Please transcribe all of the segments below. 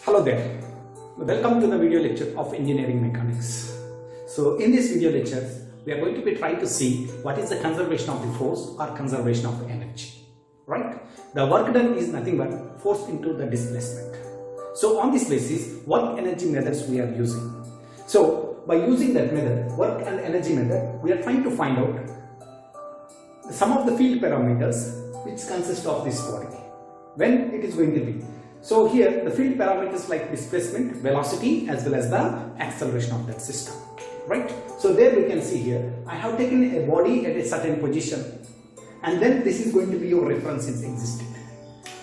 Hello there, welcome to the video lecture of engineering mechanics. So in this video lecture we are going to be trying to see what is the conservation of the force or conservation of energy, right? The work done is nothing but force into the displacement. So on this basis, work energy methods we are using. So by using that method, work and energy method, we are trying to find out some of the field parameters which consist of this body, when it is going to be. So here the field parameters like displacement, velocity as well as the acceleration of that system, right? So there we can see here I have taken a body at a certain position and then this is going to be your reference is existing.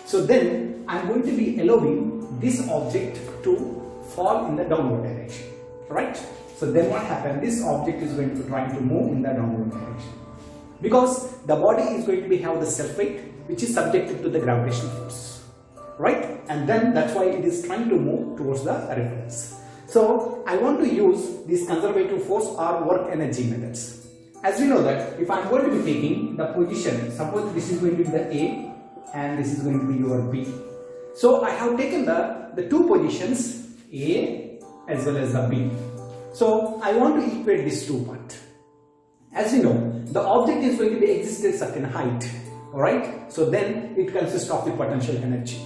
So then I am going to be allowing this object to fall in the downward direction, right? So then what happens, this object is going to be trying to move in the downward direction because the body is going to be have the self weight which is subjected to the gravitational force, right? And then that's why it is trying to move towards the reference. So I want to use this conservative force or work energy methods. As we know that if I am going to be taking the position, suppose this is going to be the A and this is going to be your B. So I have taken the two positions A as well as the B. So I want to equate these two parts. As we know, the object is going to be exist at certain height, alright? So then it consists of the potential energy.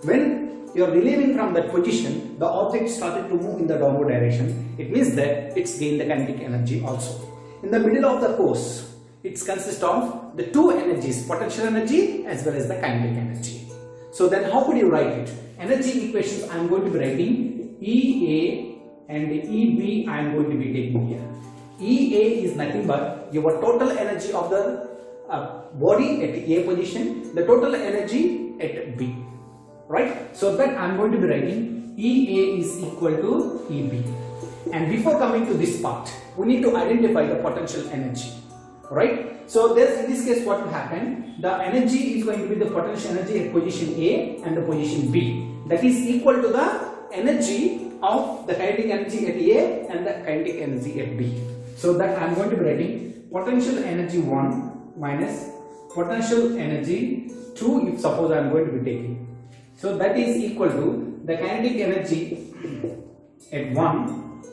When you are relieving from that position, the object started to move in the downward direction. It means that it's gained the kinetic energy also. In the middle of the course, it consists of the two energies, potential energy as well as the kinetic energy. So then how could you write it? Energy equations I am going to be writing EA and EB I am going to be taking here. EA is nothing but your total energy of the body at A position, the total energy at B. Right? So that I am going to be writing EA is equal to EB. And before coming to this part, we need to identify the potential energy. Right? So in this case what will happen? The energy is going to be the potential energy at position A and the position B. That is equal to the energy of the kinetic energy at A and the kinetic energy at B. So that I am going to be writing potential energy 1 minus potential energy 2 if suppose I am going to be taking. So that is equal to the kinetic energy at 1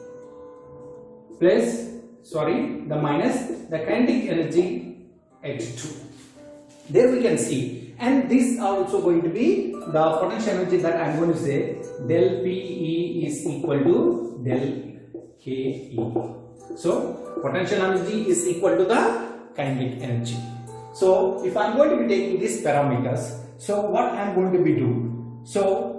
plus, the minus the kinetic energy at 2. There we can see, and this are also going to be the potential energy that I am going to say del PE is equal to del KE. So potential energy is equal to the kinetic energy. So if I am going to be taking these parameters, so what I am going to be do? So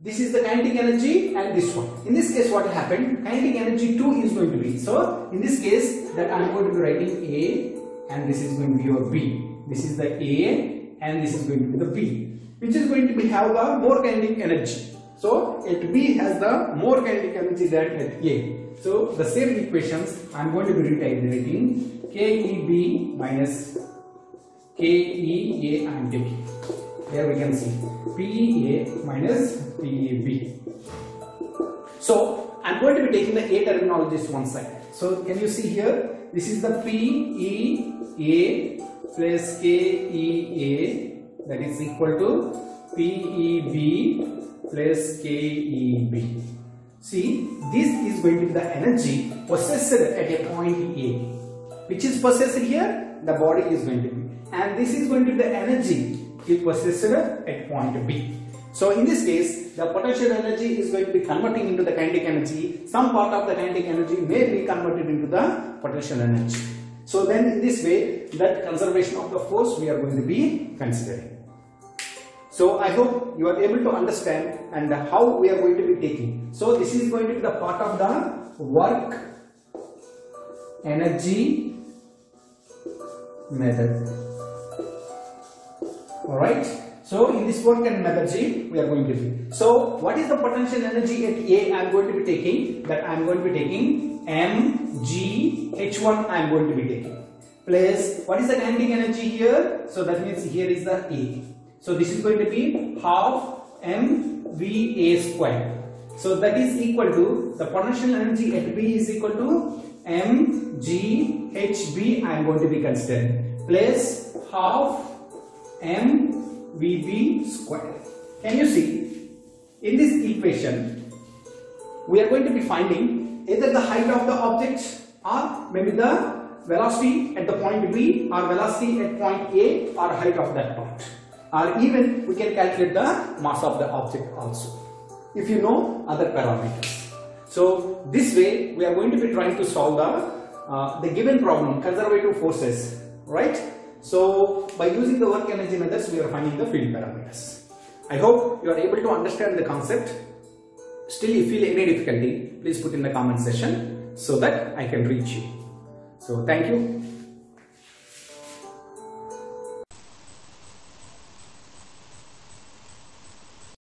this is the kinetic energy and this one. In this case what happened? Kinetic energy 2 is going to be. So in this case that I am going to be writing A and this is going to be your B. This is the A and this is going to be the B, which is going to be have the more kinetic energy. So at B has the more kinetic energy than at A. So the same equations I am going to be rewriting KEB minus KEA I am taking. Here we can see PA minus PAB. So I am going to be taking the A terminologies one side. So can you see here? This is the PEA plus KEA, that is equal to PEB plus KEB. See, this is going to be the energy possessed at a point A. Which is possessed here? The body is going to be. And this is going to be the energy it possessed at point B. So in this case, the potential energy is going to be converting into the kinetic energy. Some part of the kinetic energy may be converted into the potential energy. So then in this way, that conservation of the force we are going to be considering. So I hope you are able to understand and how we are going to be taking. So this is going to be the part of the work energy method. Alright, so in this work and energy we are going to do. So what is the potential energy at A I am going to be taking? That I am going to be taking mgh1 I am going to be taking. Plus what is the kinetic energy here? So that means here is the A. So this is going to be half mva square. So that is equal to the potential energy at B is equal to mghb I am going to be considering plus half mvb square. Can you see? in this equation, we are going to be finding either the height of the object or maybe the velocity at the point B or velocity at point A or height of that point, or even we can calculate the mass of the object also if you know other parameters. So this way we are going to be trying to solve the given problem, conservative forces, right? So by using the work energy methods we are finding the field parameters. I hope you are able to understand the concept. Still, if you feel any difficulty, please put in the comment section so that I can reach you. So thank you.